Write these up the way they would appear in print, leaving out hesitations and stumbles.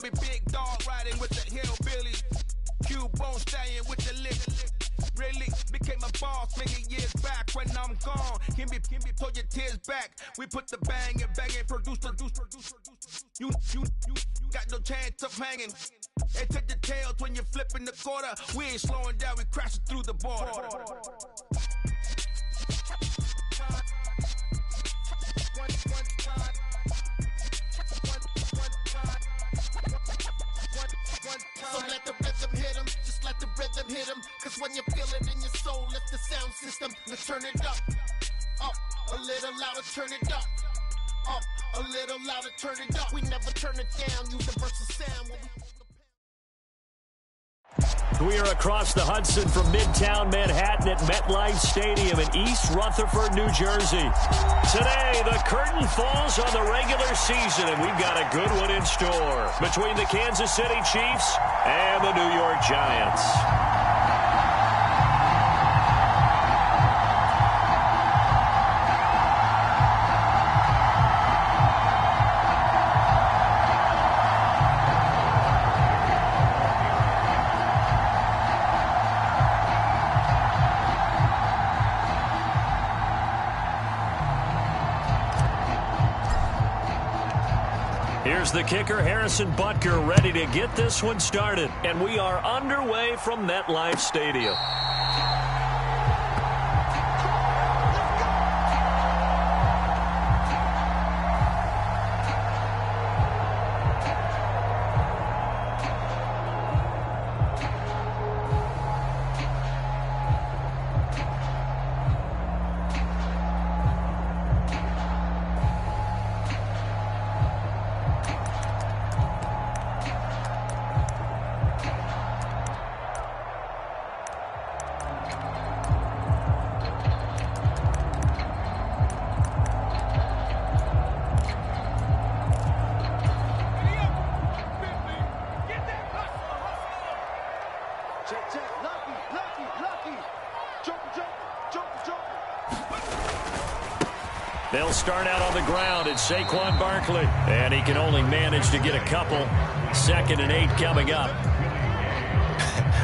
Big dog riding with the hillbillies. Q-bone stallion with the lick. Really became a boss many years back. When I'm gone, can be pull your tears back. We put the bang and produce. You got no chance of hanging. And take the tails when you're flipping the quarter. We ain't slowing down, we crashing through the border. So let the rhythm hit him, just let the rhythm hit him. Cause when you feel it in your soul, lift the sound system. Let's turn it up a little louder, turn it up a little louder, turn it up. We never turn it down, universal sound. We are across the Hudson from Midtown Manhattan at MetLife Stadium in East Rutherford, New Jersey. Today, the curtain falls on the regular season, and we've got a good one in store between the Kansas City Chiefs and the New York Giants. Here's the kicker, Harrison Butker, ready to get this one started. And we are underway from MetLife Stadium. They'll start out on the ground. It's Saquon Barkley. And he can only manage to get a couple. 2nd and 8 coming up.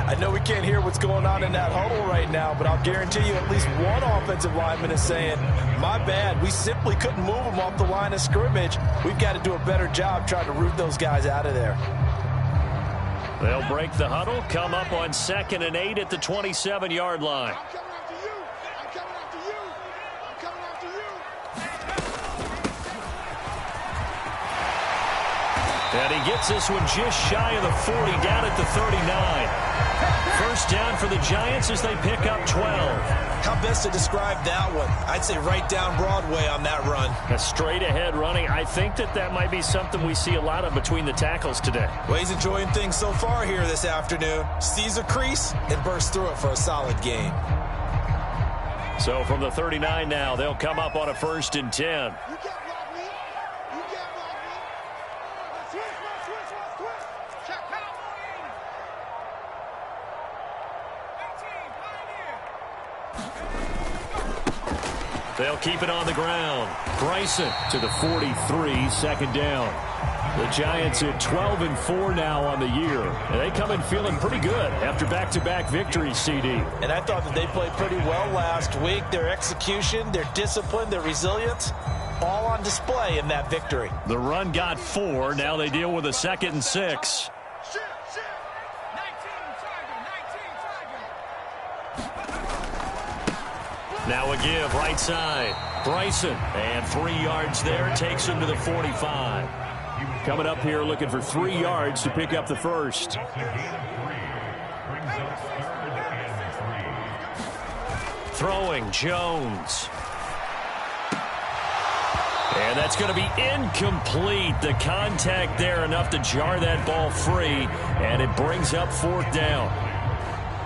I know we can't hear what's going on in that huddle right now, but I'll guarantee you at least one offensive lineman is saying, my bad, we simply couldn't move them off the line of scrimmage. We've got to do a better job trying to root those guys out of there. They'll break the huddle, come up on 2nd and 8 at the 27-yard line. And he gets this one just shy of the 40, down at the 39. First down for the Giants as they pick up 12. How best to describe that one? I'd say right down Broadway on that run. A straight-ahead running. I think that might be something we see a lot of between the tackles today. Well, he's enjoying things so far here this afternoon. Sees a crease and bursts through it for a solid gain. So from the 39 now, they'll come up on a 1st and 10. They'll keep it on the ground. Bryson to the 43, 2nd down. The Giants at 12-4 now on the year. And they come in feeling pretty good after back-to-back victories, CD. And I thought that they played pretty well last week. Their execution, their discipline, their resilience, all on display in that victory. The run got 4. Now they deal with a 2nd and 6. Now a give, right side. Bryson, and 3 yards there, takes him to the 45. Coming up here looking for 3 yards to pick up the first. Throwing, Jones. And that's going to be incomplete. The contact there enough to jar that ball free, and it brings up 4th down.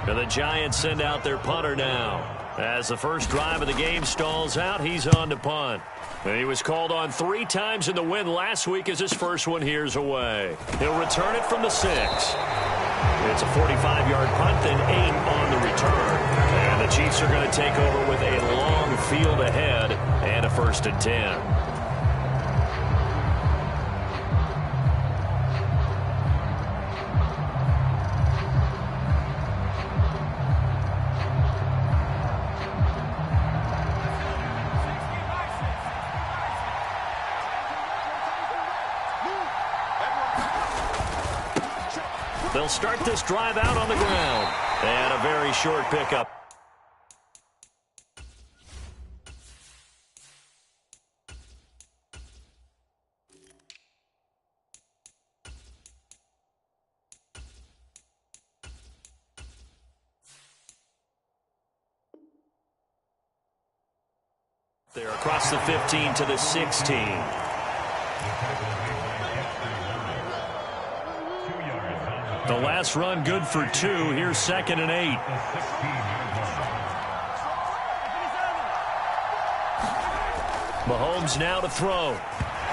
And the Giants send out their punter now. As the first drive of the game stalls out, he's on to punt. And he was called on 3 times in the win last week as his first one here's away. He'll return it from the 6. It's a 45-yard punt, then 8 on the return. And the Chiefs are going to take over with a long field ahead and a 1st and 10. They'll start this drive out on the ground. And a very short pickup. They're across the 15 to the 16. The last run good for 2. Here's 2nd and 8. Mahomes now to throw.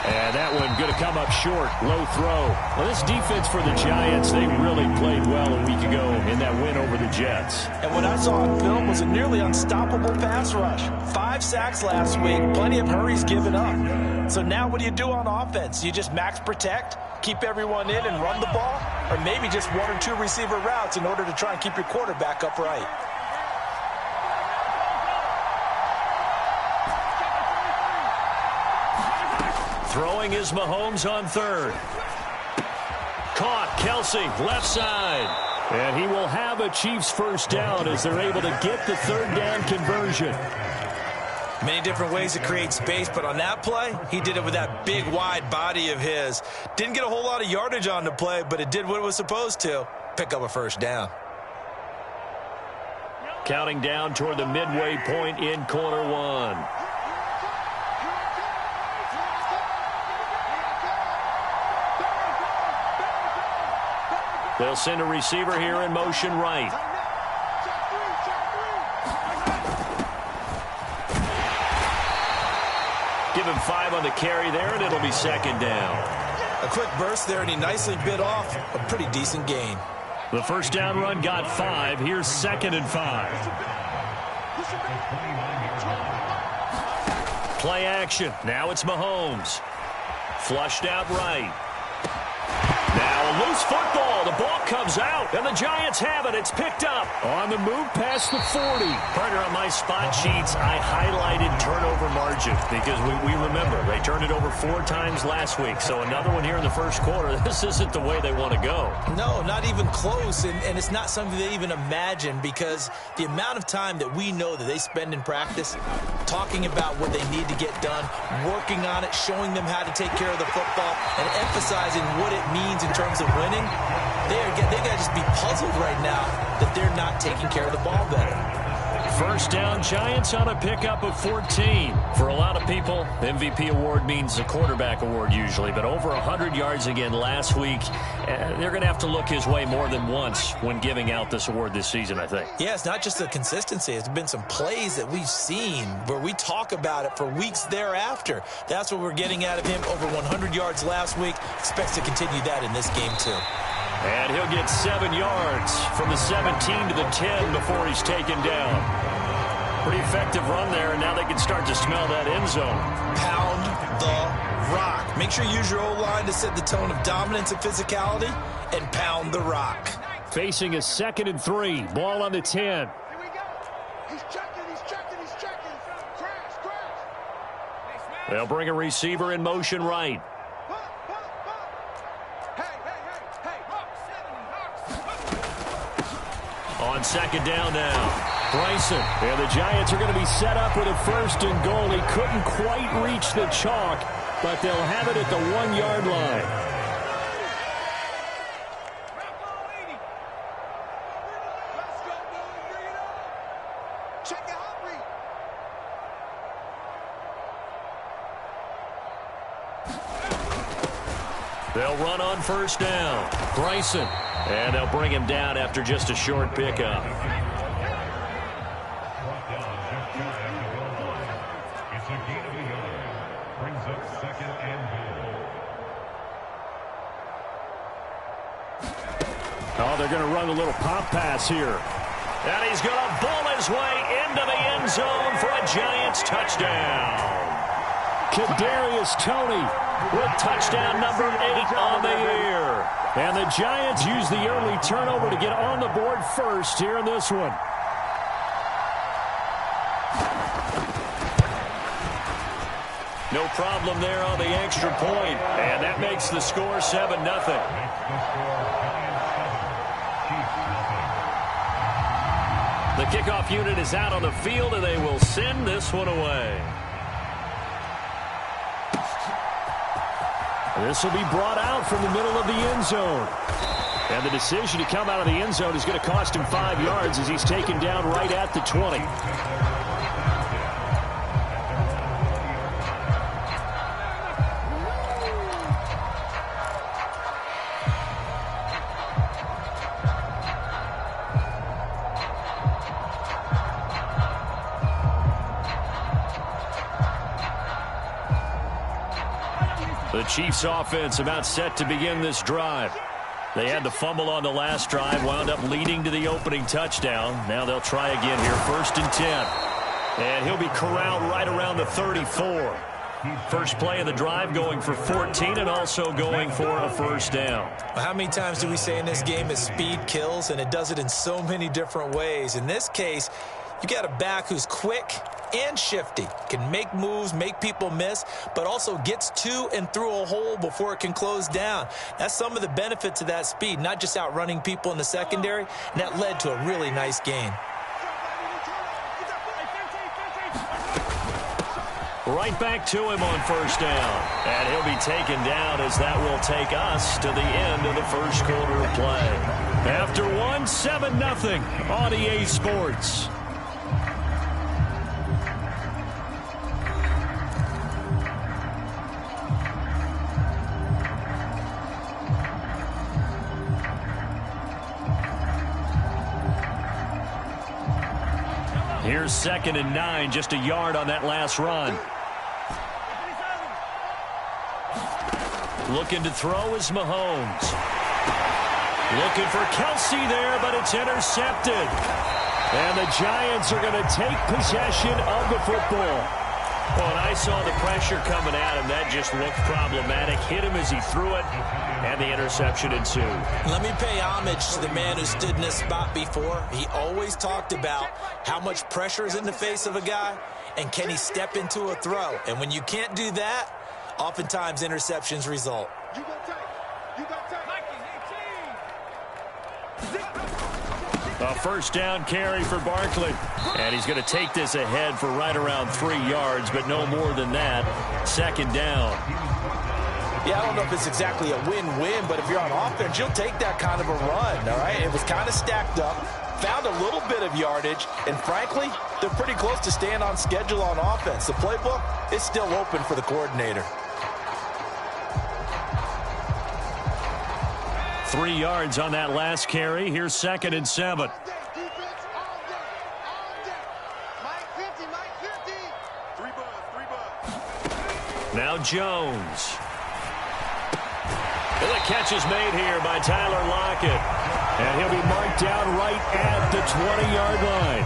And that one going to come up short. Low throw. Well, this defense for the Giants, they really played well a week ago in that win over the Jets. And what I saw on film was a nearly unstoppable pass rush. 5 sacks last week, plenty of hurries given up. So now what do you do on offense? You just max protect, keep everyone in and run the ball? Or maybe just 1 or 2 receiver routes in order to try and keep your quarterback upright? Throwing is Mahomes on 3rd. Caught, Kelsey, left side. And he will have a Chiefs first down as they're able to get the 3rd down conversion. Many different ways to create space, but on that play, he did it with that big, wide body of his. Didn't get a whole lot of yardage on the play, but it did what it was supposed to. Pick up a first down. Counting down toward the midway point in quarter 1. They'll send a receiver here in motion right. Give him 5 on the carry there, and it'll be 2nd down. A quick burst there, and he nicely bit off a pretty decent gain. The first down run got 5. Here's 2nd and 5. Play action. Now it's Mahomes. Flushed out right. Now a loose football. The ball comes out, and the Giants have it. It's picked up. On the move past the 40. Partner, on my spot sheets, I highlighted turnover margin because we remember they turned it over 4 times last week. So another one here in the first quarter. This isn't the way they want to go. No, not even close, and it's not something they even imagine because the amount of time that we know that they spend in practice talking about what they need to get done, working on it, showing them how to take care of the football, and emphasizing what it means in terms of winning, they got to just be puzzled right now that they're not taking care of the ball better. First down, Giants on a pickup of 14. For a lot of people, MVP award means a quarterback award usually, but over 100 yards again last week. They're going to have to look his way more than once when giving out this award this season, I think. Yeah, it's not just the consistency. It's been some plays that we've seen where we talk about it for weeks thereafter. That's what we're getting out of him. Over 100 yards last week. Expects to continue that in this game, too. And he'll get 7 yards from the 17 to the 10 before he's taken down. Pretty effective run there, and now they can start to smell that end zone. Pound the rock. Make sure you use your O-line to set the tone of dominance and physicality, and pound the rock. Facing a 2nd and 3. Ball on the 10. Here we go. He's checking. Crash. They'll bring a receiver in motion right. On 2nd down now. Bryson. And the Giants are going to be set up with a 1st and goal. He couldn't quite reach the chalk, but they'll have it at the 1-yard line. They'll run on 1st down. Bryson. And they'll bring him down after just a short pickup. Oh, they're going to run a little pop pass here. And he's going to bull his way into the end zone for a Giants touchdown. Kadarius Toney with touchdown number 8 on the year. And the Giants use the early turnover to get on the board first here in this one. No problem there on the extra point. And that makes the score 7-0. The kickoff unit is out on the field, and they will send this one away. This will be brought out from the middle of the end zone. And the decision to come out of the end zone is going to cost him 5 yards as he's taken down right at the 20. The Chiefs offense about set to begin this drive. They had the fumble on the last drive, wound up leading to the opening touchdown. Now they'll try again here, 1st and 10. And he'll be corralled right around the 34. First play of the drive going for 14 and also going for a first down. Well, how many times do we say in this game that speed kills, and it does it in so many different ways? In this case, you got a back who's quick and shifty, can make moves, make people miss, but also gets to and through a hole before it can close down. That's some of the benefits of that speed, not just outrunning people in the secondary, and that led to a really nice gain. Right back to him on first down. And he'll be taken down as that will take us to the end of the first quarter of play. After 7-0 on EA Sports. Here's 2nd and 9, just a yard on that last run. Looking to throw is Mahomes. Looking for Kelsey there, but it's intercepted. And the Giants are going to take possession of the football. Well, and I saw the pressure coming at him. That just looked problematic. Hit him as he threw it, and the interception ensued. Let me pay homage to the man who stood in this spot before. He always talked about how much pressure is in the face of a guy, and can he step into a throw. And when you can't do that, oftentimes interceptions result. A first down carry for Barkley. And he's going to take this ahead for right around 3 yards, but no more than that. 2nd down. Yeah, I don't know if it's exactly a win-win, but if you're on offense, you'll take that kind of a run, all right? It was kind of stacked up, found a little bit of yardage, and frankly, they're pretty close to staying on schedule on offense. The playbook is still open for the coordinator. 3 yards on that last carry. Here's 2nd and 7. Now Jones. And the catch is made here by Tyler Lockett. And he'll be marked down right at the 20-yard line.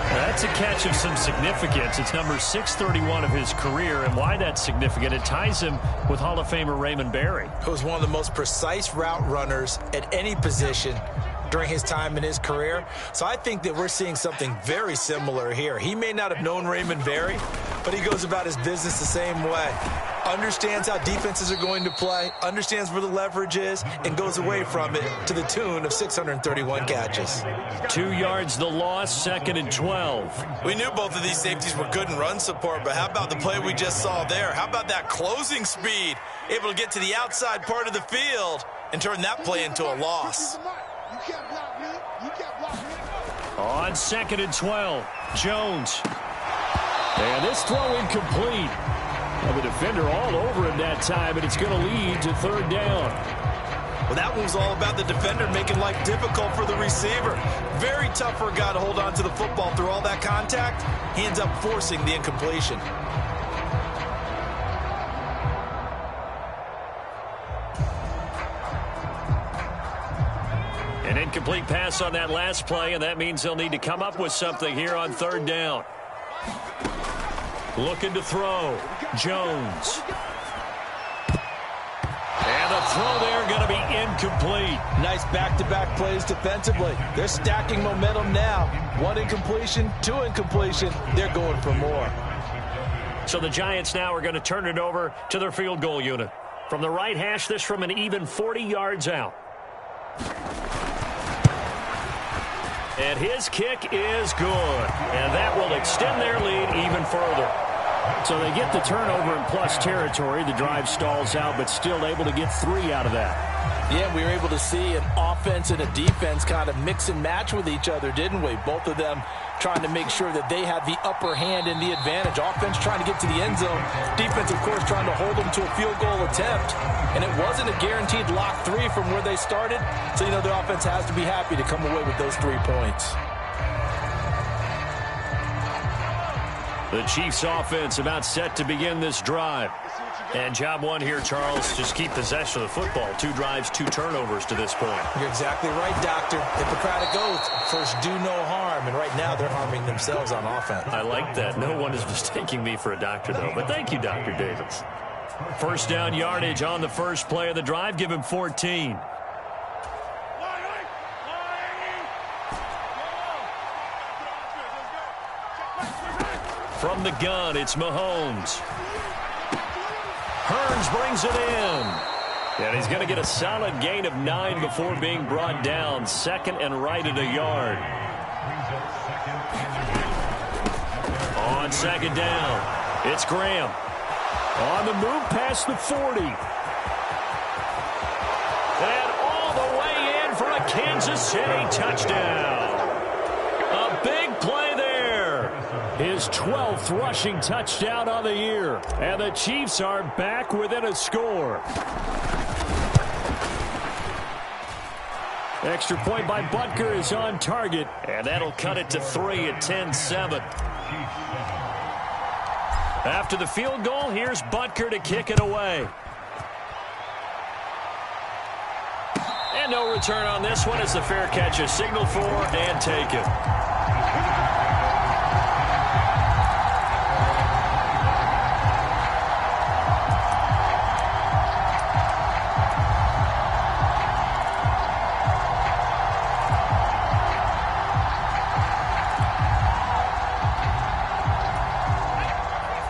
That's a catch of some significance. It's number 631 of his career, and why that's significant, it ties him with Hall of Famer Raymond Berry. Who was one of the most precise route runners at any position during his time in his career. So I think that we're seeing something very similar here. He may not have known Raymond Berry, but he goes about his business the same way. Understands how defenses are going to play, understands where the leverage is, and goes away from it to the tune of 631 catches. 2 yards the loss, 2nd and 12. We knew both of these safeties were good in run support, but how about the play we just saw there? How about that closing speed? Able to get to the outside part of the field and turn that play into a loss. On 2nd and 12, Jones. And this throw incomplete. Well, the defender all over him that time, and it's going to lead to 3rd down. Well, that one was all about the defender making life difficult for the receiver. Very tough for a guy to hold on to the football through all that contact. He ends up forcing the incompletion. An incomplete pass on that last play, and that means they'll need to come up with something here on 3rd down. Looking to throw. Jones. And the throw there going to be incomplete. Nice back-to-back plays defensively. They're stacking momentum now. 1 incompletion, 2 incompletion. They're going for more. So the Giants now are going to turn it over to their field goal unit. From the right hash, this from an even 40 yards out. And his kick is good. And that will extend their lead even further. So they get the turnover in plus territory. The drive stalls out, but still able to get 3 out of that. Yeah, we were able to see an offense and a defense kind of mix and match with each other, didn't we? Both of them trying to make sure that they have the upper hand and the advantage. Offense trying to get to the end zone. Defense, of course, trying to hold them to a field goal attempt. And it wasn't a guaranteed lock 3 from where they started. So, you know, the offense has to be happy to come away with those 3 points. The Chiefs offense about set to begin this drive. And job one here, Charles, just keep possession of the football. 2 drives, 2 turnovers to this point. You're exactly right, Doctor. Hippocratic oath, first do no harm. And right now they're harming themselves on offense. I like that. No one is mistaking me for a doctor, though. But thank you, Dr. Davis. First down yardage on the first play of the drive. Give him 14. From the gun, it's Mahomes. Hearns brings it in. And he's going to get a solid gain of 9 before being brought down. Second and right at a yard. On second down, it's Graham. On the move past the 40. And all the way in for a Kansas City touchdown. A big play there. His 12th rushing touchdown on the year. And the Chiefs are back within a score. Extra point by Butker is on target. And that'll cut it to 3 at 10-7. After the field goal, here's Butker to kick it away. And no return on this one as the fair catch is signaled for and taken.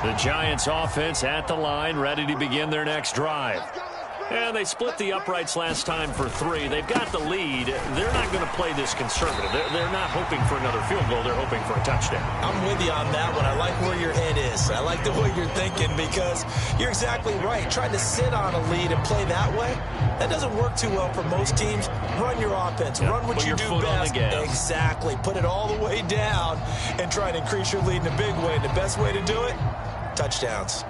The Giants offense at the line, ready to begin their next drive. And they split the uprights last time for 3. They've got the lead. They're not going to play this conservative. They're not hoping for another field goal. They're hoping for a touchdown. I'm with you on that one. I like where your head is. I like the way you're thinking because you're exactly right. Trying to sit on a lead and play that way, that doesn't work too well for most teams. Run your offense. Run what you do best. Exactly. Put it all the way down and try to increase your lead in a big way. And the best way to do it, touchdowns.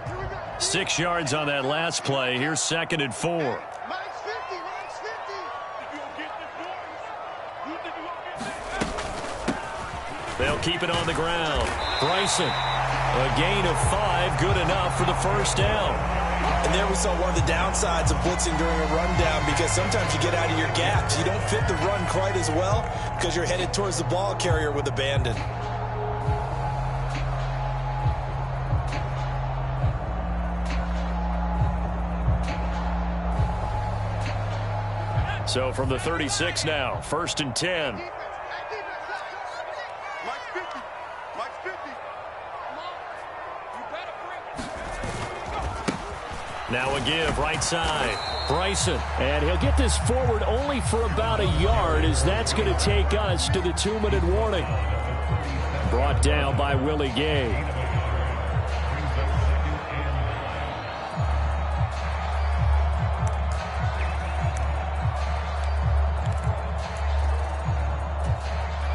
6 yards on that last play. Here's 2nd and 4. They'll keep it on the ground. Bryson, a gain of 5, good enough for the first down. And there we saw one of the downsides of blitzing during a rundown because sometimes you get out of your gaps. You don't fit the run quite as well because you're headed towards the ball carrier with abandon. So from the 36 now, 1st and 10. Now a give, right side. Bryson, and he'll get this forward only for about a yard as that's going to take us to the 2-minute warning. Brought down by Willie Gay.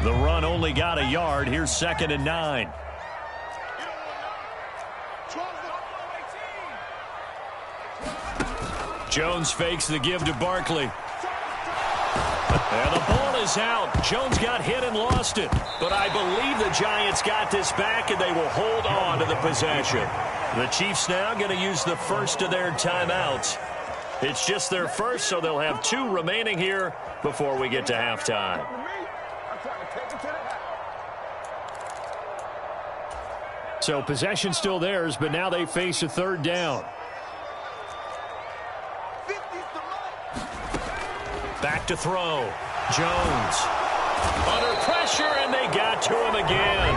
The run only got a yard. Here's 2nd and 9. Jones fakes the give to Barkley. And the ball is out. Jones got hit and lost it. But I believe the Giants got this back, and they will hold on to the possession. The Chiefs now going to use the first of their timeouts. It's just their first, so they'll have 2 remaining here before we get to halftime. So possession still theirs, but now they face a 3rd down. Back to throw. Jones. Under pressure, and they got to him again.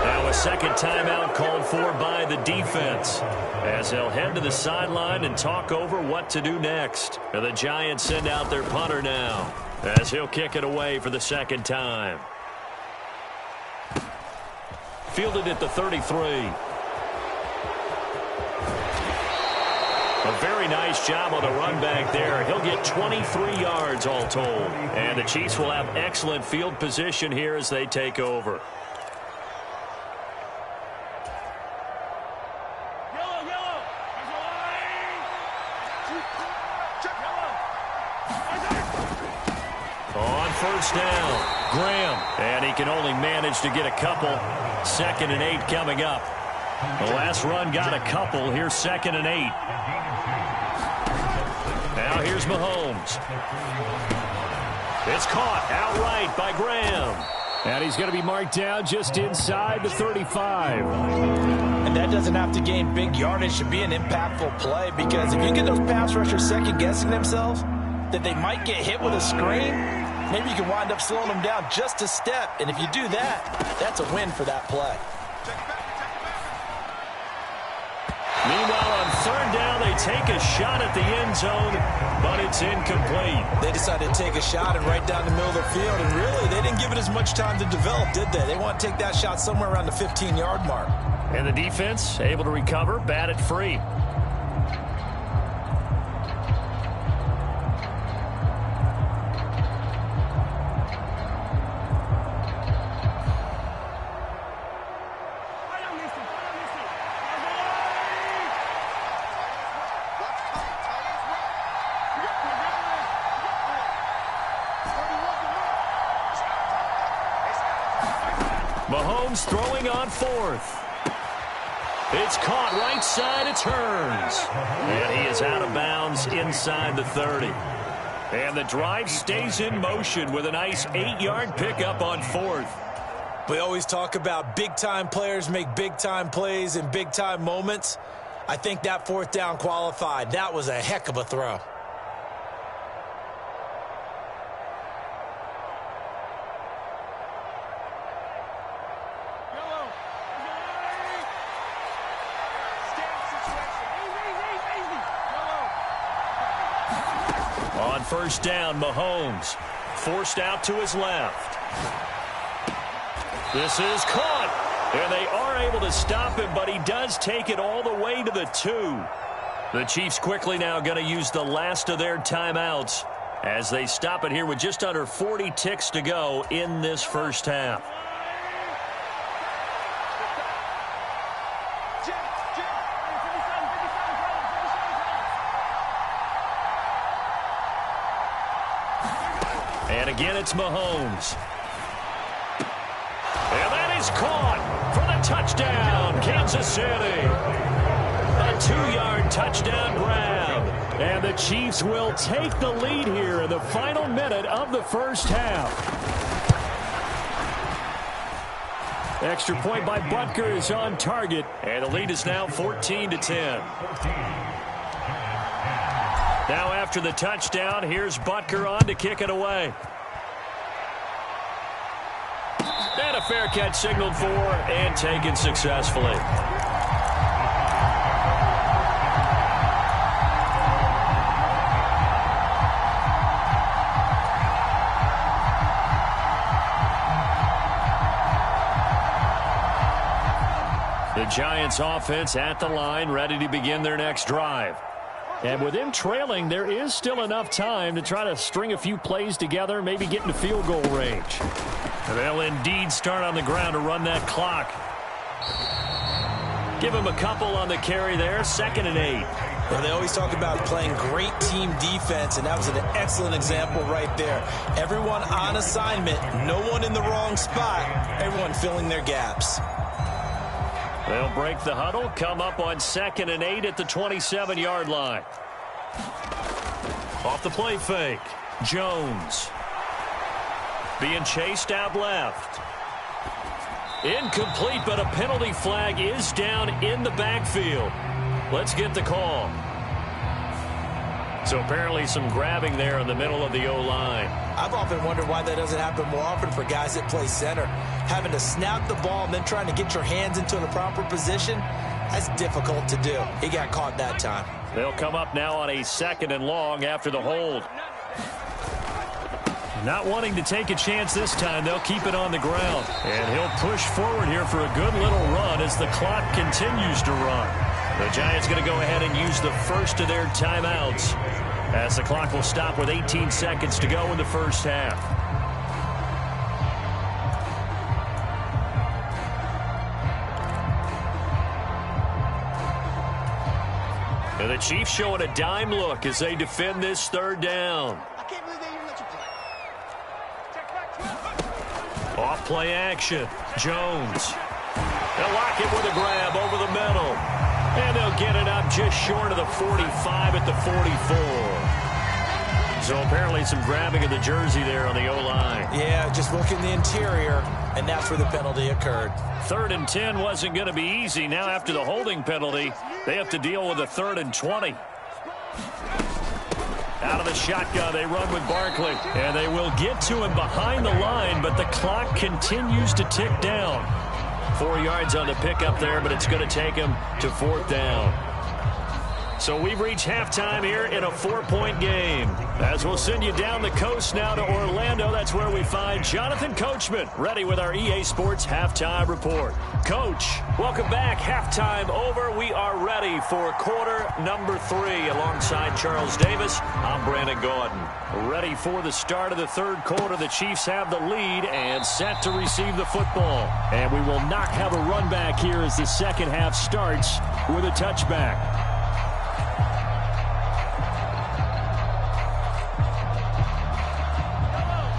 Now a second timeout called for by the defense as they'll head to the sideline and talk over what to do next. And the Giants send out their punter now as he'll kick it away for the second time. Fielded at the 33. A very nice job on the run back there. He'll get 23 yards all told. And the Chiefs will have excellent field position here as they take over. On first down, Graham. And he can only manage to get a couple. 2nd and 8 coming up. The last run got a couple. Here's 2nd and 8. Now here's Mahomes. It's caught outright by Graham. And he's going to be marked down just inside the 35. And that doesn't have to gain big yardage to be an impactful play, because if you get those pass rushers second-guessing themselves that they might get hit with a screen, maybe you can wind up slowing them down just a step. And if you do that, that's a win for that play. Meanwhile, on 3rd down, they take a shot at the end zone, but it's incomplete. They decided to take a shot and right down the middle of the field, and really, they didn't give it as much time to develop, did they? They want to take that shot somewhere around the 15-yard mark. And the defense able to recover, bat it free. Mahomes throwing on 4th. It's caught right side. It turns. And he is out of bounds inside the 30. And the drive stays in motion with a nice 8-yard pickup on 4th. We always talk about big-time players make big-time plays in big-time moments. I think that 4th down qualified. That was a heck of a throw. On first down, Mahomes forced out to his left. This is caught, and they are able to stop him, but he does take it all the way to the 2. The Chiefs quickly now going to use the last of their timeouts as they stop it here with just under 40 ticks to go in this first half. And again, it's Mahomes. And that is caught for the touchdown, Kansas City. A 2-yard touchdown grab. And the Chiefs will take the lead here in the final minute of the first half. Extra point by Butker is on target. And the lead is now 14-10. Now after the touchdown, here's Butker on to kick it away. And a fair catch signaled for and taken successfully. The Giants offense at the line, ready to begin their next drive. And with them trailing, there is still enough time to try to string a few plays together, maybe get into field goal range. And they'll indeed start on the ground to run that clock. Give him a couple on the carry there, 2nd and 8. Well, they always talk about playing great team defense, and that was an excellent example right there. Everyone on assignment, no one in the wrong spot, everyone filling their gaps. They'll break the huddle, come up on 2nd and 8 at the 27-yard line. Off the play fake, Jones. Being chased out left. Incomplete, but a penalty flag is down in the backfield. Let's get the call. So apparently some grabbing there in the middle of the O-line. I've often wondered why that doesn't happen more often for guys that play center. Having to snap the ball and then trying to get your hands into the proper position, that's difficult to do. He got caught that time. They'll come up now on a 2nd and long after the hold. Not wanting to take a chance this time, they'll keep it on the ground. And he'll push forward here for a good little run as the clock continues to run. The Giants going to go ahead and use the first of their timeouts as the clock will stop with 18 seconds to go in the first half. And the Chiefs showing a dime look as they defend this 3rd down. Off play action. Jones. They'll lock it with a grab over the middle. And they'll get it up just short of the 45 at the 44. So apparently some grabbing of the jersey there on the O-line. Yeah, just look in the interior, and that's where the penalty occurred. 3rd and 10 wasn't going to be easy. Now after the holding penalty, they have to deal with a 3rd and 20. Out of the shotgun, they run with Barkley. And they will get to him behind the line, but the clock continues to tick down. 4 yards on the pickup there, but it's going to take him to 4th down. So we've reached halftime here in a 4-point game. As we'll send you down the coast now to Orlando, that's where we find Jonathan Coachman, ready with our EA Sports Halftime Report. Coach, welcome back. Halftime over. We are ready for quarter number 3. Alongside Charles Davis, I'm Brandon Gaudin. Ready for the start of the 3rd quarter. The Chiefs have the lead and set to receive the football. And we will not have a run back here as the second half starts with a touchback.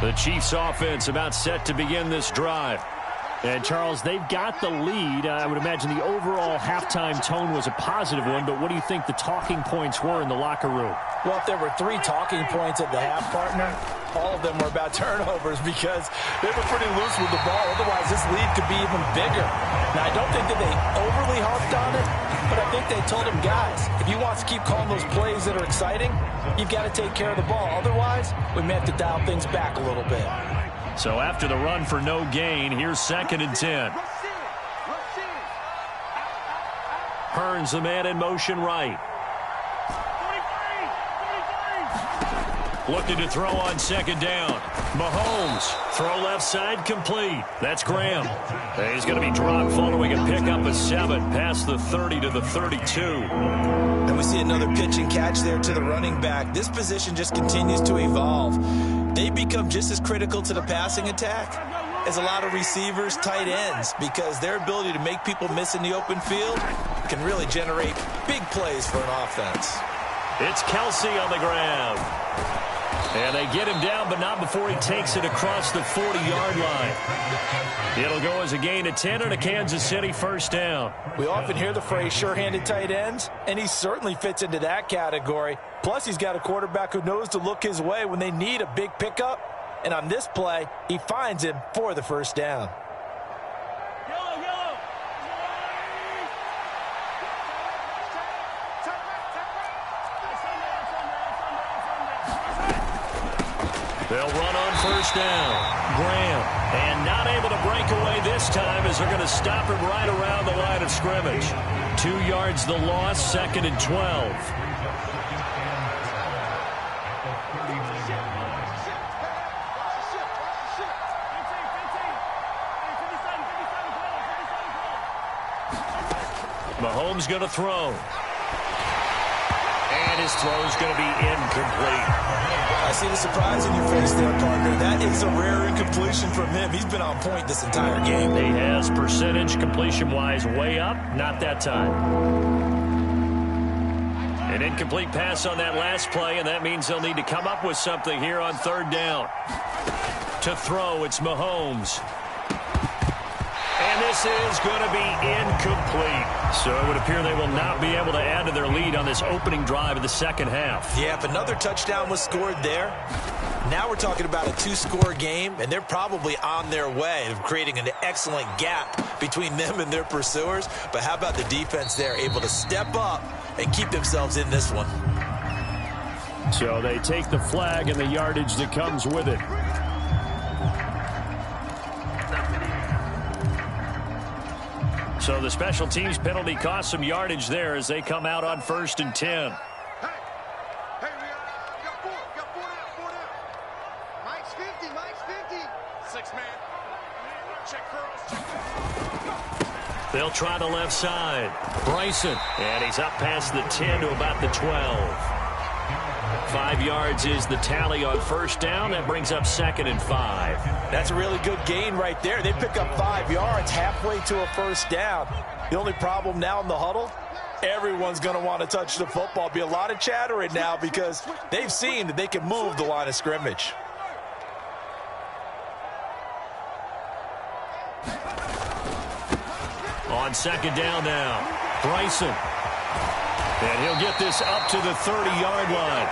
The Chiefs offense about set to begin this drive. And, Charles, they've got the lead. I would imagine the overall halftime tone was a positive one, but what do you think the talking points were in the locker room? Well, if there were 3 talking points at the half, partner, all of them were about turnovers because they were pretty loose with the ball. Otherwise, this lead could be even bigger. Now, I don't think that they overly harped on it, but I think they told them, guys, if you want to keep calling those plays that are exciting, you've got to take care of the ball. Otherwise, we may have to dial things back a little bit. So after the run for no gain, here's 2nd and 10. Hearns, the man in motion right. Looking to throw on 2nd down. Mahomes, throw left side, complete. That's Graham. He's going to be dropped following a pickup of 7 past the 30 to the 32. And we see another pitch and catch there to the running back. This position just continues to evolve. They become just as critical to the passing attack as a lot of receivers, tight ends, because their ability to make people miss in the open field can really generate big plays for an offense. It's Kelsey on the ground. And they get him down, but not before he takes it across the 40-yard line. It'll go as a gain of 10 and a Kansas City 1st down. We often hear the phrase sure-handed tight ends, and he certainly fits into that category. Plus, he's got a quarterback who knows to look his way when they need a big pickup. And on this play, he finds him for the 1st down. They'll run on 1st down. Graham, and not able to break away this time as they're going to stop him right around the line of scrimmage. 2 yards the loss, 2nd and 12. Mahomes going to throw. And his throw is going to be incomplete. I see the surprise in your face there, partner. That is a rare incompletion from him. He's been on point this entire game. He has percentage completion-wise way up. Not that time. An incomplete pass on that last play, and that means they'll need to come up with something here on 3rd down. To throw, it's Mahomes. And this is going to be incomplete. So it would appear they will not be able to add to their lead on this opening drive of the second half. Yeah, if another touchdown was scored there, now we're talking about a 2-score game, and they're probably on their way of creating an excellent gap between them and their pursuers. But how about the defense there, able to step up and keep themselves in this one? So they take the flag and the yardage that comes with it. So the special teams penalty cost some yardage there as they come out on 1st and 10. Hey, we got four down. Mike's 50. 6-man. Check curls. They'll try the left side. Bryson. And he's up past the 10 to about the 12. 5 yards is the tally on 1st down. That brings up 2nd and 5. That's a really good gain right there. They pick up 5 yards halfway to a 1st down. The only problem now in the huddle, everyone's going to want to touch the football. Be a lot of chatter right now because they've seen that they can move the line of scrimmage. On 2nd down now, Bryson. And he'll get this up to the 30-yard line.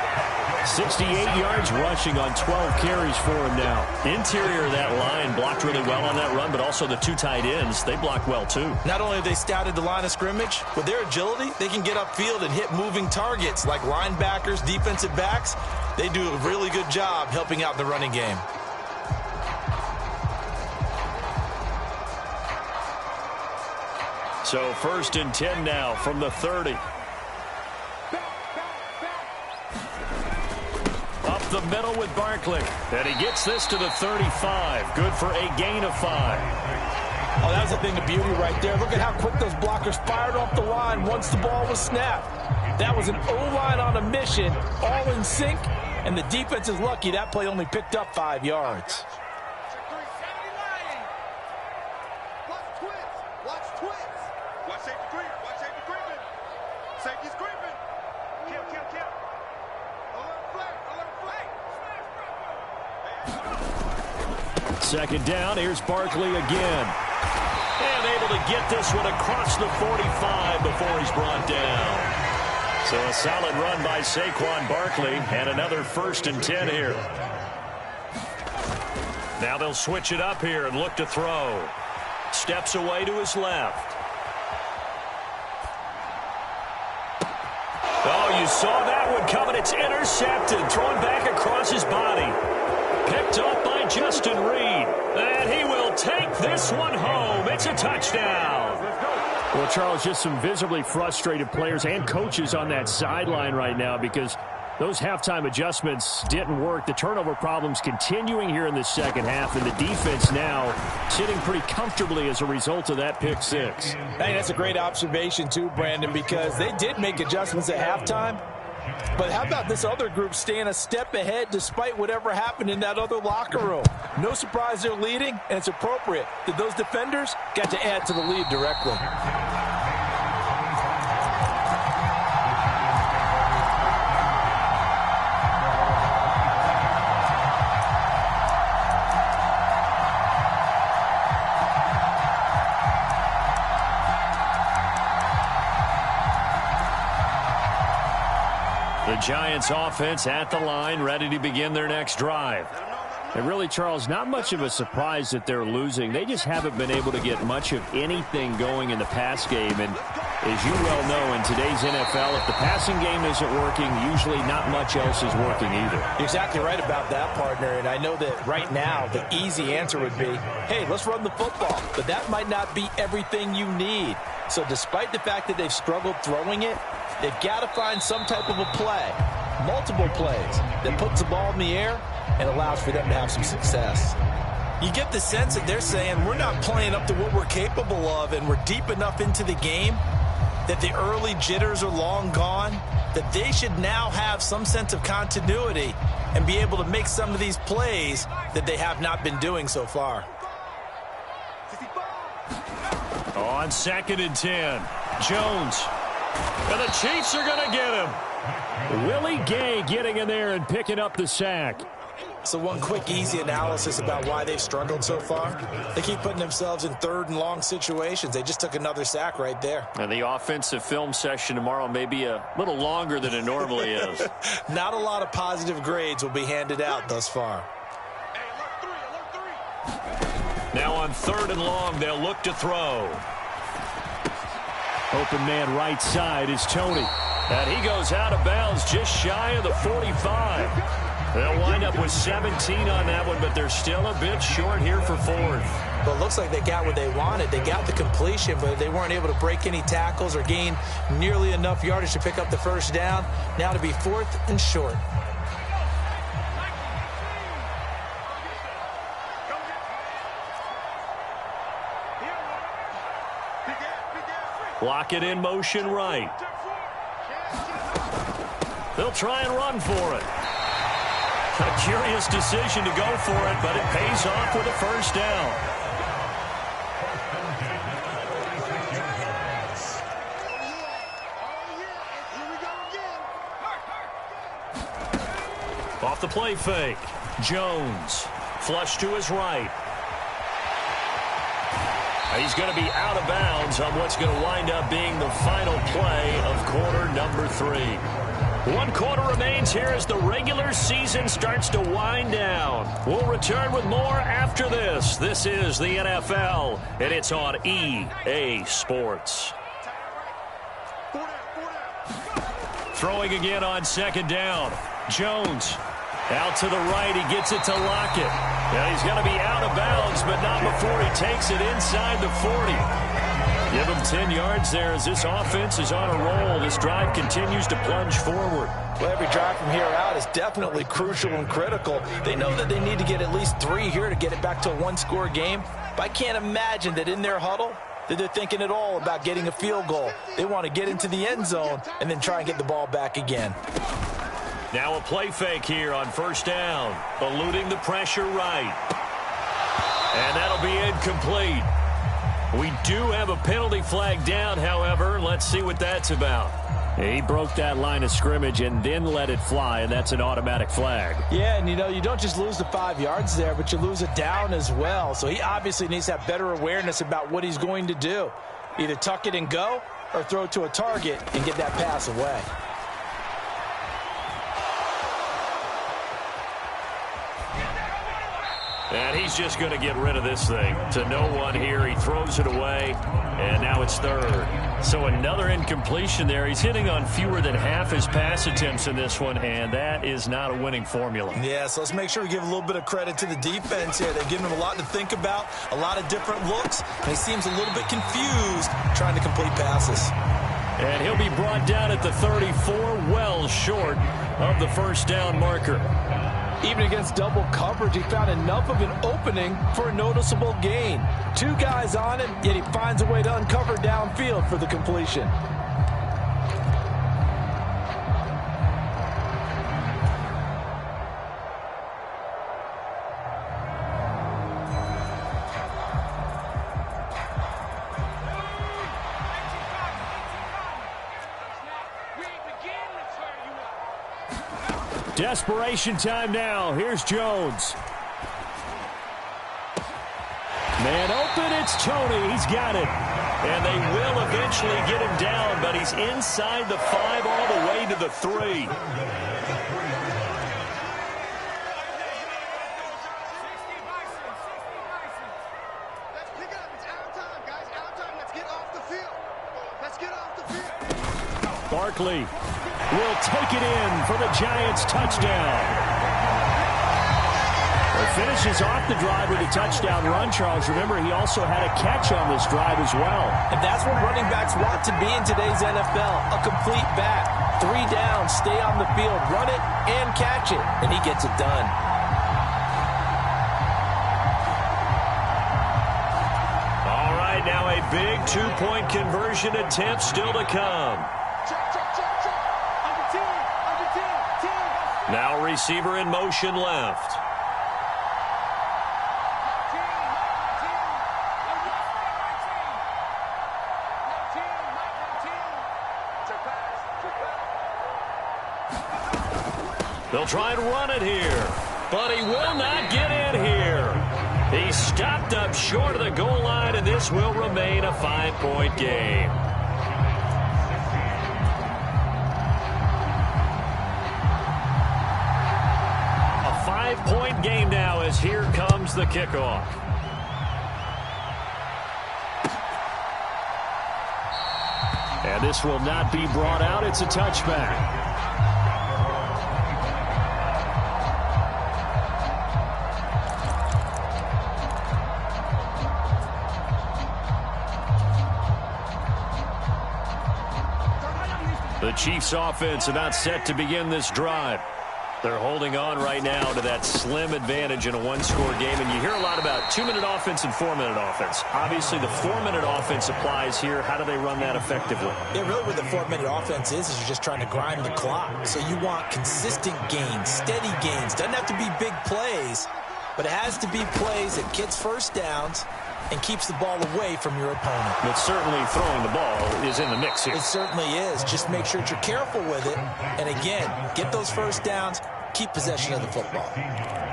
68 yards rushing on 12 carries for him now. Interior of that line blocked really well on that run, but also the 2 tight ends, they blocked well too. Not only have they scouted the line of scrimmage, with their agility, they can get upfield and hit moving targets like linebackers, defensive backs. They do a really good job helping out the running game. So 1st and 10 now from the 30. Up the middle with Barkley. And he gets this to the 35. Good for a gain of 5. Oh, that was a thing of beauty right there. Look at how quick those blockers fired off the line once the ball was snapped. That was an O-line on a mission, all in sync, and the defense is lucky that play only picked up 5 yards. Second down, here's Barkley again. And able to get this one across the 45 before he's brought down. So a solid run by Saquon Barkley and another 1st and 10 here. Now they'll switch it up here and look to throw. Steps away to his left. Oh, you saw that one coming. It's intercepted. Thrown back across his body. Picked up by Justin Reed. And he will take this one home. It's a touchdown. Well, Charles, just some visibly frustrated players and coaches on that sideline right now because those halftime adjustments didn't work. The turnover problems continuing here in the second half, and the defense now sitting pretty comfortably as a result of that pick 6. Hey, that's a great observation too, Brandon, because they did make adjustments at halftime. But how about this other group staying a step ahead despite whatever happened in that other locker room? No surprise they're leading, and it's appropriate that those defenders got to add to the lead directly. The Giants offense at the line, ready to begin their next drive. And really, Charles, not much of a surprise that they're losing. They just haven't been able to get much of anything going in the pass game. And as you well know, in today's NFL, if the passing game isn't working, usually not much else is working either. You're exactly right about that, partner. And I know that right now the easy answer would be, hey, let's run the football. But that might not be everything you need. So despite the fact that they've struggled throwing it, they've got to find some type of a play, multiple plays, that puts the ball in the air and allows for them to have some success. You get the sense that they're saying we're not playing up to what we're capable of, and we're deep enough into the game that the early jitters are long gone, that they should now have some sense of continuity and be able to make some of these plays that they have not been doing so far. On 2nd and 10, Jones. And the Chiefs are going to get him. Willie Gay getting in there and picking up the sack. So one quick, easy analysis about why they've struggled so far. They keep putting themselves in 3rd and long situations. They just took another sack right there. And the offensive film session tomorrow may be a little longer than it normally is. Not a lot of positive grades will be handed out thus far. Now on 3rd and long, they'll look to throw. Open man right side is Tony. And he goes out of bounds just shy of the 45. They'll wind up with 17 on that one, but they're still a bit short here for fourth. Well, it looks like they got what they wanted. They got the completion, but they weren't able to break any tackles or gain nearly enough yardage to pick up the first down. Now to be fourth and short. Lock it in motion right. They'll try and run for it. A curious decision to go for it, but it pays off with a first down. Off the play fake. Jones. Flush to his right. He's going to be out of bounds on what's going to wind up being the final play of quarter number 3. 1 quarter remains here as the regular season starts to wind down. We'll return with more after this. This is the NFL, and it's on EA Sports. Throwing again on second down. Jones out to the right. He gets it to Lockett. Now he's going to be out of bounds, but not before he takes it inside the 40. Give him 10 yards there as this offense is on a roll. This drive continues to plunge forward. Well, every drive from here out is definitely crucial and critical. They know that they need to get at least 3 here to get it back to a one-score game. But I can't imagine that in their huddle that they're thinking at all about getting a field goal. They want to get into the end zone and then try and get the ball back again. Now a play fake here on first down, eluding the pressure right. And that'll be incomplete. We do have a penalty flag down, however. Let's see what that's about. He broke that line of scrimmage and then let it fly, and that's an automatic flag. Yeah, and you don't just lose the 5 yards there, but you lose it down as well. So he obviously needs to have better awareness about what he's going to do. Either tuck it and go or throw it to a target and get that pass away. And he's just going to get rid of this thing. To no one here. He throws it away, and now it's third. So another incompletion there. He's hitting on fewer than half his pass attempts in this one, and that is not a winning formula. Yeah, so let's make sure we give a little bit of credit to the defense here. They've given him a lot to think about, a lot of different looks, and he seems a little bit confused trying to complete passes. And he'll be brought down at the 34, well short of the first down marker. Even against double coverage, he found enough of an opening for a noticeable gain. 2 guys on him, yet he finds a way to uncover downfield for the completion. Desperation time now. Here's Jones. Man open, it's Tony. He's got it. And they will eventually get him down, but he's inside the 5 all the way to the 3. Barkley will take it in for the Giants touchdown. It finishes off the drive with a touchdown run, Charles. Remember, he also had a catch on this drive as well. And that's what running backs want to be in today's NFL, a complete back. 3 down, stay on the field, run it, and catch it. And he gets it done. All right, now a big 2-point conversion attempt still to come. Now receiver in motion left. They'll try and run it here, but he will not get in here. He's stopped up short of the goal line, and this will remain a 5-point game. A 5-point game now as here comes the kickoff. And this will not be brought out. It's a touchback. The Chiefs offense about set to begin this drive. They're holding on right now to that slim advantage in a one-score game. And you hear a lot about 2-minute offense and 4-minute offense. Obviously, the 4-minute offense applies here. How do they run that effectively? Yeah, really what the 4-minute offense is you're just trying to grind the clock. So you want consistent gains, steady gains. Doesn't have to be big plays, but it has to be plays that gets first downs and keeps the ball away from your opponent. But certainly throwing the ball is in the mix here. It certainly is. Just make sure that you're careful with it. And again, get those first downs, keep possession of the football.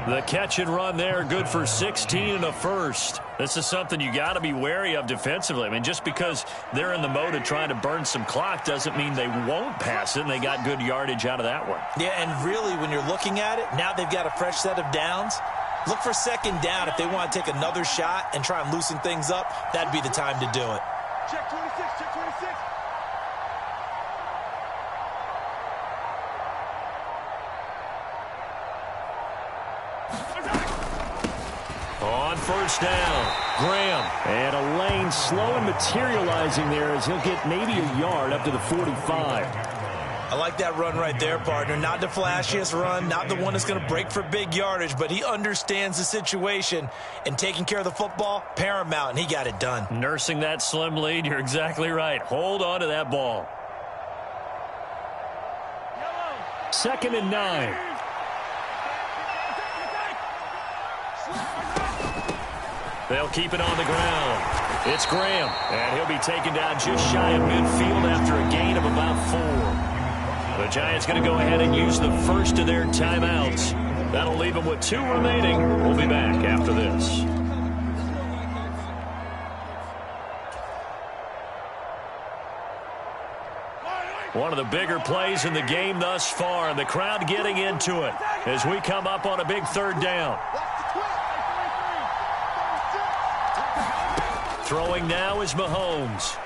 The catch and run there, good for 16 and a first. This is something you got to be wary of defensively. I mean, just because they're in the mode of trying to burn some clock doesn't mean they won't pass it, and they got good yardage out of that one. Yeah, and really, when you're looking at it, now they've got a fresh set of downs. Look for second down. If they want to take another shot and try and loosen things up, that'd be the time to do it. Check 26, check 26. On first down, Graham. And a lane slow and materializing there as he'll get maybe a yard up to the 45. I like that run right there, partner. Not the flashiest run, not the one that's going to break for big yardage, but he understands the situation, and taking care of the football, paramount, and he got it done. Nursing that slim lead, you're exactly right. Hold on to that ball. 2nd and 9. They'll keep it on the ground. It's Graham, and he'll be taken down just shy of midfield after a gain of about 4. The Giants going to go ahead and use the first of their timeouts. That'll leave them with 2 remaining. We'll be back after this. One of the bigger plays in the game thus far, and the crowd getting into it as we come up on a big 3rd down. Throwing now is Mahomes.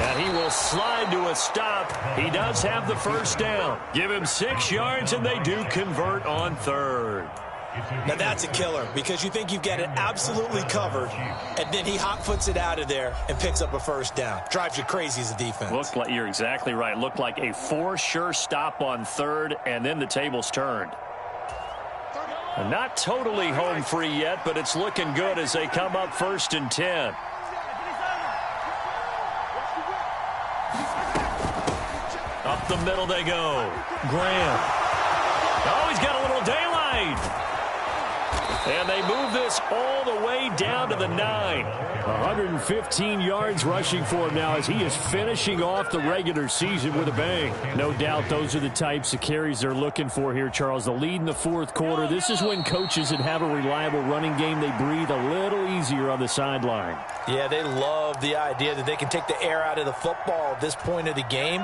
And he will slide to a stop. He does have the first down. Give him 6 yards, and they do convert on 3rd. Now that's a killer, because you think you've got it absolutely covered, and then he hot-foots it out of there and picks up a first down. Drives you crazy as a defense. Looked like, you're exactly right. Looked like a 4 sure stop on 3rd, and then the tables turned. Not totally home free yet, but it's looking good as they come up 1st and 10. Up the middle they go. Graham. Oh, he's got a little daylight. And they move this all the way down to the 9. 115 yards rushing for him now as he is finishing off the regular season with a bang. No doubt those are the types of carries they're looking for here, Charles. The lead in the 4th quarter. This is when coaches that have a reliable running game, they breathe a little easier on the sideline. Yeah, they love the idea that they can take the air out of the football at this point of the game.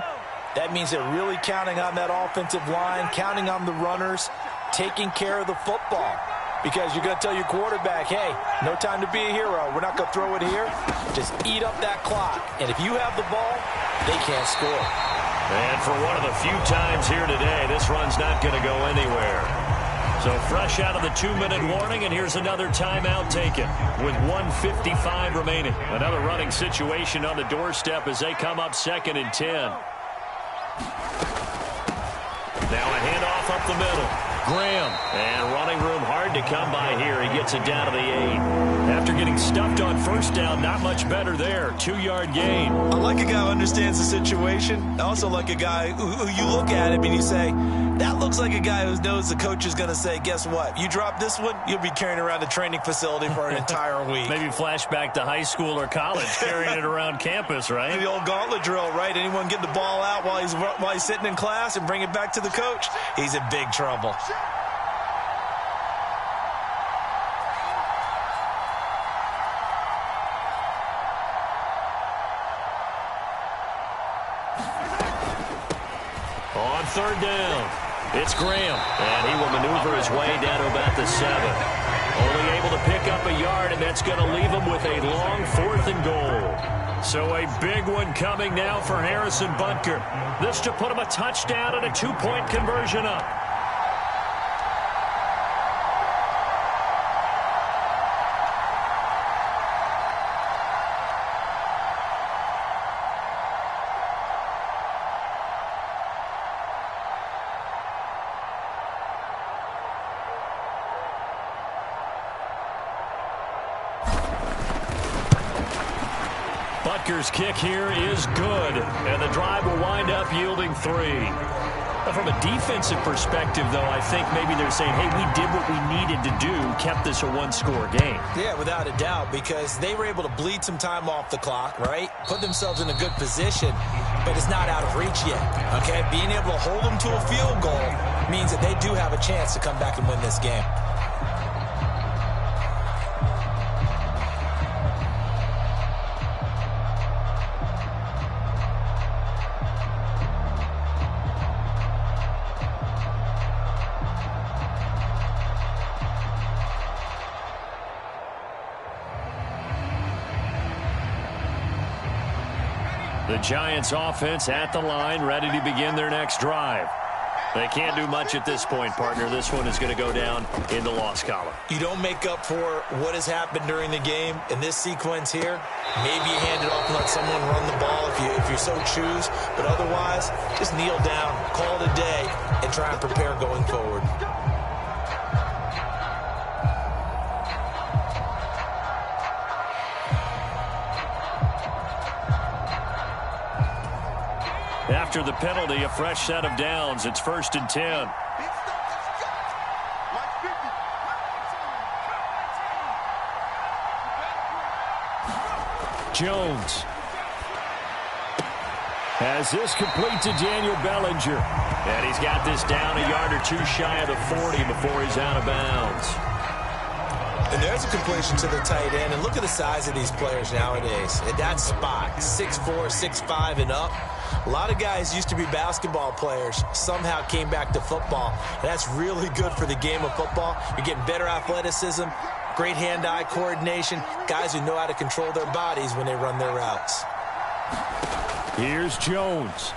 That means they're really counting on that offensive line, counting on the runners, taking care of the football. Because you're going to tell your quarterback, hey, no time to be a hero. We're not going to throw it here. Just eat up that clock. And if you have the ball, they can't score. And for one of the few times here today, this run's not going to go anywhere. So fresh out of the 2-minute warning, and here's another timeout taken with 1:55 remaining. Another running situation on the doorstep as they come up 2nd and 10. Now a handoff up the middle. Graham, and running room hard to come by here. He gets it down to the 8. After getting stuffed on first down, not much better there. 2-yard gain. I like a guy who understands the situation. I also like a guy who you look at him and you say, that looks like a guy who knows the coach is going to say, guess what? You drop this one, you'll be carrying around the training facility for an entire week. Maybe flashback to high school or college, carrying it around campus, right? The old gauntlet drill, right? Anyone get the ball out while he's sitting in class and bring it back to the coach? He's in big trouble. On 3rd down, It's Graham, and he will maneuver his way down to about the 7. Only able to pick up a yard, and that's going to leave him with a long 4th and goal. So a big one coming now for Harrison Butker. This to put him a touchdown and a 2-point conversion up. Butker's kick here is good, and the drive will wind up yielding 3. Now, from a defensive perspective, though, I think maybe they're saying, hey, we did what we needed to do, kept this a 1-score game. Yeah, without a doubt, because they were able to bleed some time off the clock, right? Put themselves in a good position, but it's not out of reach yet, okay? Being able to hold them to a field goal means that they do have a chance to come back and win this game. The Giants offense at the line, ready to begin their next drive. They can't do much at this point, partner. This one is going to go down in the loss column. You don't make up for what has happened during the game in this sequence here. Maybe you hand it off and let someone run the ball if you so choose. But otherwise, just kneel down, call it a day, and try and prepare going forward. After the penalty, a fresh set of downs. It's 1st and 10. Jones has this complete to Daniel Bellinger. And he's got this down a yard or 2 shy of the 40 before he's out of bounds. And there's a completion to the tight end. And look at the size of these players nowadays. At that spot, 6'4", 6'5", and up. A lot of guys used to be basketball players, somehow came back to football. And that's really good for the game of football. You're getting better athleticism, great hand-eye coordination, guys who know how to control their bodies when they run their routes. Here's Jones.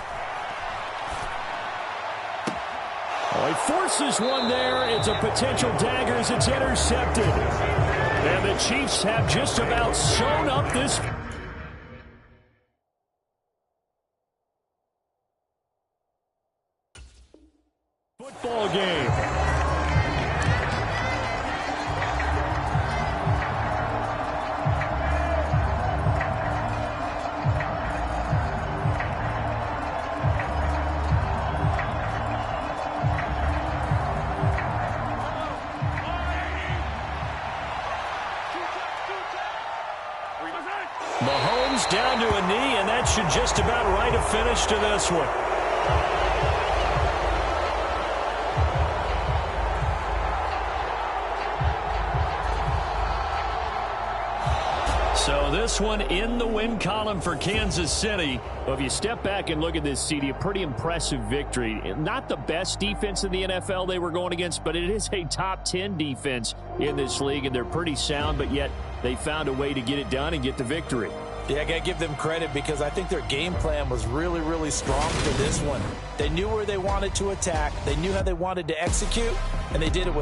Oh, he forces one there. It's a potential dagger as it's intercepted. And the Chiefs have just about sewn up this football game. Mahomes down to a knee, and that should just about write a finish to this one. So this one in the win column for Kansas City. Well, if you step back and look at this, CD, a pretty impressive victory. Not the best defense in the NFL they were going against, but it is a top 10 defense in this league, and they're pretty sound, but yet they found a way to get it done and get the victory. Yeah, I got to give them credit because I think their game plan was really, really strong for this one. They knew where they wanted to attack. They knew how they wanted to execute, and they did it with